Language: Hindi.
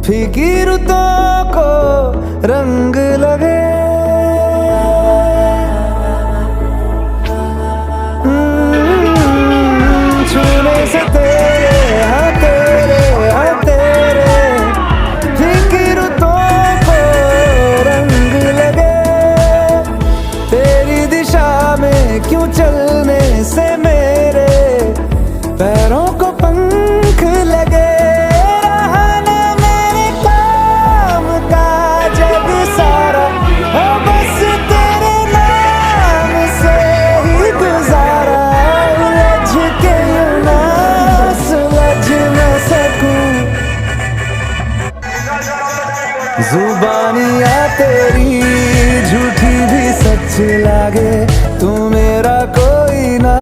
फीकी रुतों को रंग लगे। छूने से तेरे हाँ तेरे फीकी रुतों को रंग लगे। तेरी दिशा में क्यों चलने से मेरे पैरों को पंख लगे। जुबानियाँ तेरी झूठी भी सच लागे, तू